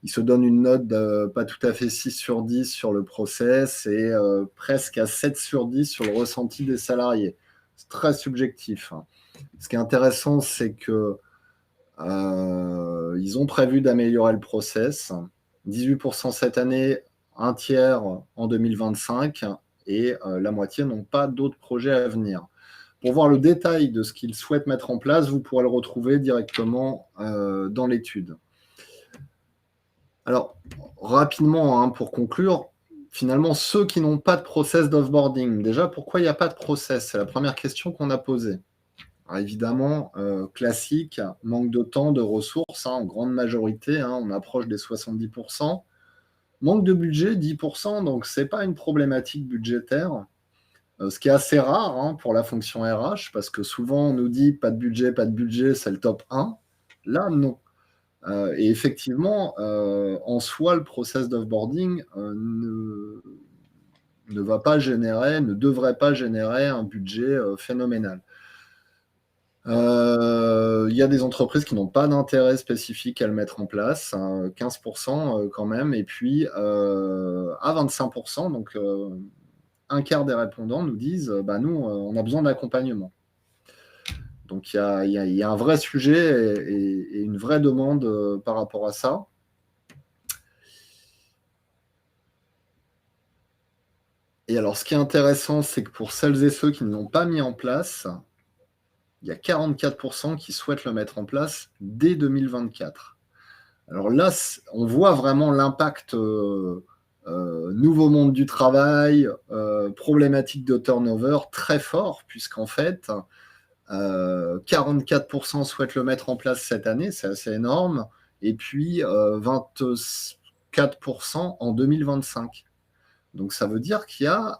ils se donnent une note de pas tout à fait 6 sur 10 sur le process et presque à 7 sur 10 sur le ressenti des salariés. C'est très subjectif. Ce qui est intéressant, c'est que ils ont prévu d'améliorer le process. 18% cette année, un tiers en 2025 et la moitié n'ont pas d'autres projets à venir. Pour voir le détail de ce qu'ils souhaitent mettre en place, vous pourrez le retrouver directement dans l'étude. Alors, rapidement, hein, pour conclure, finalement, ceux qui n'ont pas de process d'offboarding, déjà, pourquoi il n'y a pas de process? C'est la première question qu'on a posée. Alors, évidemment, classique, manque de temps, de ressources, hein, en grande majorité, hein, on approche des 70%. Manque de budget, 10%, donc ce n'est pas une problématique budgétaire, ce qui est assez rare hein, pour la fonction RH, parce que souvent on nous dit pas de budget, c'est le top 1. Là, non. Et effectivement, en soi, le process d'offboarding ne devrait pas générer un budget phénoménal. Il y a des entreprises qui n'ont pas d'intérêt spécifique à le mettre en place, 15% quand même, et puis à 25%, donc un quart des répondants nous disent nous, on a besoin d'accompagnement. Donc il y a un vrai sujet et une vraie demande par rapport à ça. Et alors, ce qui est intéressant, c'est que pour celles et ceux qui ne l'ont pas mis en place, il y a 44% qui souhaitent le mettre en place dès 2024. Alors là, on voit vraiment l'impact nouveau monde du travail, problématique de turnover très fort, puisqu'en fait, 44% souhaitent le mettre en place cette année, c'est assez énorme, et puis 24% en 2025. Donc ça veut dire qu'il y a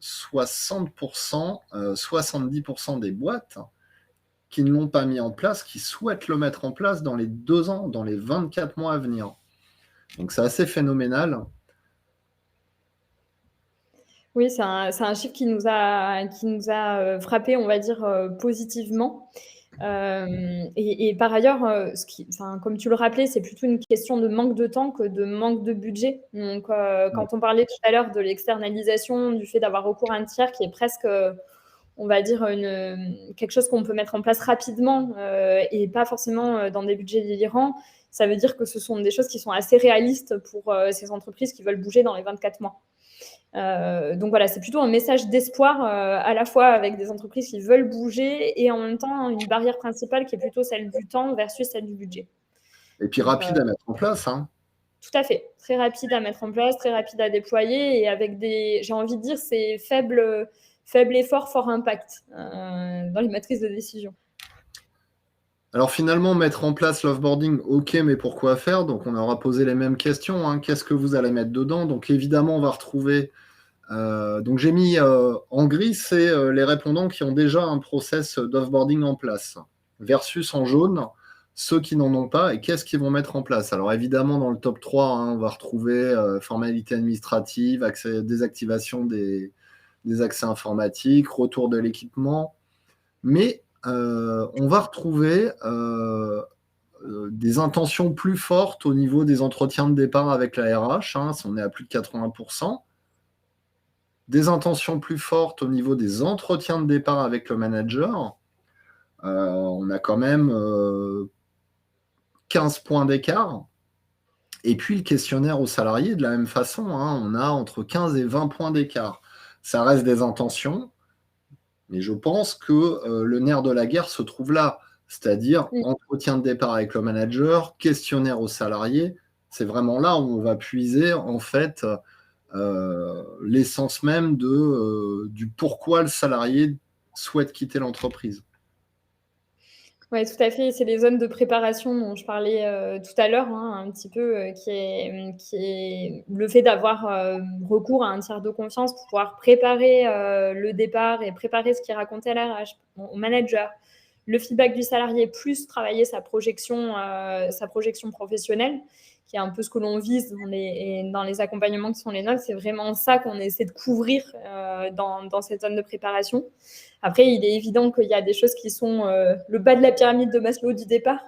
60%, 70% des boîtes qui ne l'ont pas mis en place, qui souhaitent le mettre en place dans les 2 ans, dans les 24 mois à venir. Donc c'est assez phénoménal. Oui, c'est un chiffre qui nous a frappé, on va dire, positivement. Et par ailleurs, comme tu le rappelais, c'est plutôt une question de manque de temps que de manque de budget. Donc, quand on parlait tout à l'heure de l'externalisation, du fait d'avoir recours à un tiers qui est presque, on va dire, quelque chose qu'on peut mettre en place rapidement et pas forcément dans des budgets délirants, ça veut dire que ce sont des choses qui sont assez réalistes pour ces entreprises qui veulent bouger dans les 24 mois. Donc voilà, c'est plutôt un message d'espoir à la fois avec des entreprises qui veulent bouger et en même temps une barrière principale qui est plutôt celle du temps versus celle du budget. Et puis rapide à mettre en place. Tout à fait, très rapide à mettre en place, très rapide à déployer et avec j'ai envie de dire, c'est faible effort, fort impact dans les matrices de décision. Alors finalement, mettre en place l'offboarding, ok, mais pourquoi faire? Donc on aura posé les mêmes questions. Qu'est-ce que vous allez mettre dedans? Donc évidemment, on va retrouver. Donc j'ai mis en gris, c'est les répondants qui ont déjà un process d'offboarding en place, versus en jaune, ceux qui n'en ont pas et qu'est-ce qu'ils vont mettre en place. Alors évidemment, dans le top 3, on va retrouver formalités administratives, désactivation des accès informatiques, retour de l'équipement. Mais on va retrouver des intentions plus fortes au niveau des entretiens de départ avec la RH, on est à plus de 80%. Des intentions plus fortes au niveau des entretiens de départ avec le manager. On a quand même 15 points d'écart. Et puis le questionnaire aux salariés, de la même façon, on a entre 15 et 20 points d'écart. Ça reste des intentions, mais je pense que le nerf de la guerre se trouve là, c'est-à-dire entretien de départ avec le manager, questionnaire aux salariés. C'est vraiment là où on va puiser en fait l'essence même du pourquoi le salarié souhaite quitter l'entreprise. Oui, tout à fait. C'est les zones de préparation dont je parlais tout à l'heure, un petit peu, qui est le fait d'avoir recours à un tiers de confiance pour pouvoir préparer le départ et préparer ce qui est raconté à l'RH, au manager, le feedback du salarié, plus travailler sa projection professionnelle, qui est un peu ce que l'on vise dans les accompagnements qui sont les nôtres. C'est vraiment ça qu'on essaie de couvrir dans cette zone de préparation. Après, il est évident qu'il y a des choses qui sont le bas de la pyramide de Maslow du départ,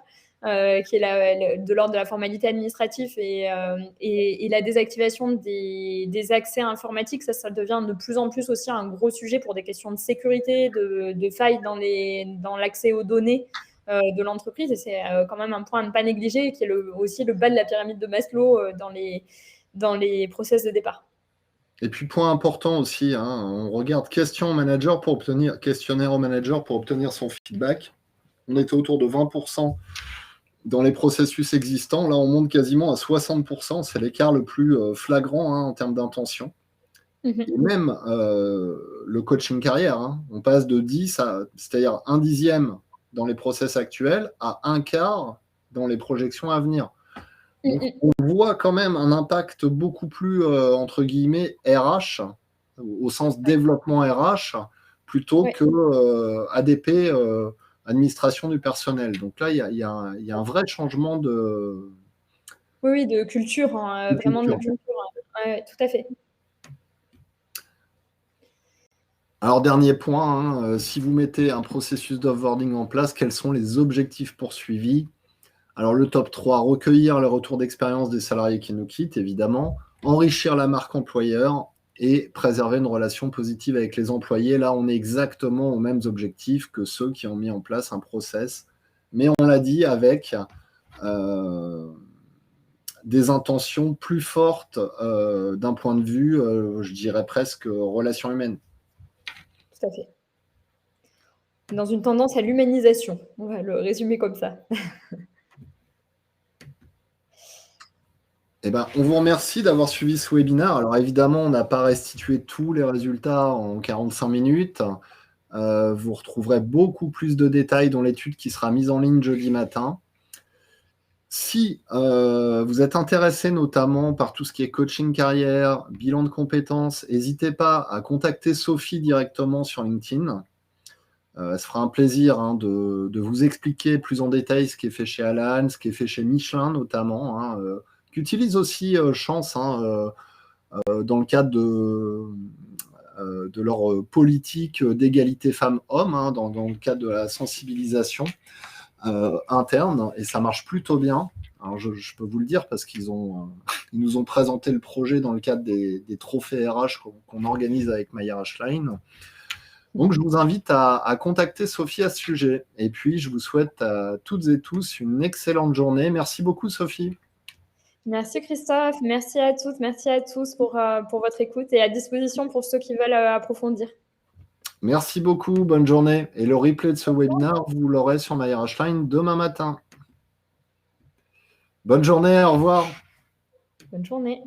qui est de l'ordre de la formalité administrative et la désactivation des accès informatiques. Ça devient de plus en plus aussi un gros sujet pour des questions de sécurité, de failles dans l'accès aux données de l'entreprise. Et c'est quand même un point à ne pas négliger, qui est aussi le bas de la pyramide de Maslow dans les process de départ. Et puis, point important aussi, on regarde questionnaire au manager pour obtenir son feedback. On était autour de 20% dans les processus existants. Là, on monte quasiment à 60%. C'est l'écart le plus flagrant en termes d'intention. Et même le coaching carrière, on passe de 10 c'est-à-dire 1/10 dans les process actuels à 1/4 dans les projections à venir. Donc, on voit quand même un impact beaucoup plus, entre guillemets, RH, au sens développement RH, plutôt que ADP, administration du personnel. Donc là, il y a un vrai changement de... Oui, de culture, vraiment de culture. Ouais, tout à fait. Alors, dernier point, si vous mettez un processus d'offboarding en place, quels sont les objectifs poursuivis? Alors, le top 3, recueillir les retours d'expérience des salariés qui nous quittent, évidemment, enrichir la marque employeur et préserver une relation positive avec les employés. Là, on est exactement aux mêmes objectifs que ceux qui ont mis en place un process, mais on l'a dit avec des intentions plus fortes d'un point de vue, je dirais presque, relation humaine. Tout à fait. Dans une tendance à l'humanisation, on va le résumer comme ça. Eh ben, on vous remercie d'avoir suivi ce webinaire. Alors évidemment, on n'a pas restitué tous les résultats en 45 minutes. Vous retrouverez beaucoup plus de détails dans l'étude qui sera mise en ligne jeudi matin. Si vous êtes intéressé notamment par tout ce qui est coaching carrière, bilan de compétences, n'hésitez pas à contacter Sophie directement sur LinkedIn. Elle se fera un plaisir de vous expliquer plus en détail ce qui est fait chez Alan, ce qui est fait chez Michelin notamment, qui utilise aussi Chance dans le cadre de leur politique d'égalité femmes-hommes, dans le cadre de la sensibilisation interne, et ça marche plutôt bien. Alors je peux vous le dire parce qu'ils nous ont présenté le projet dans le cadre des trophées RH qu'on organise avec My RH Line. Donc, je vous invite à contacter Sophie à ce sujet. Et puis, je vous souhaite à toutes et tous une excellente journée. Merci beaucoup, Sophie. Merci Christophe, merci à toutes, merci à tous pour votre écoute et à disposition pour ceux qui veulent approfondir. Merci beaucoup, bonne journée. Et le replay de ce webinaire, vous l'aurez sur My RH Line demain matin. Bonne journée, au revoir. Bonne journée.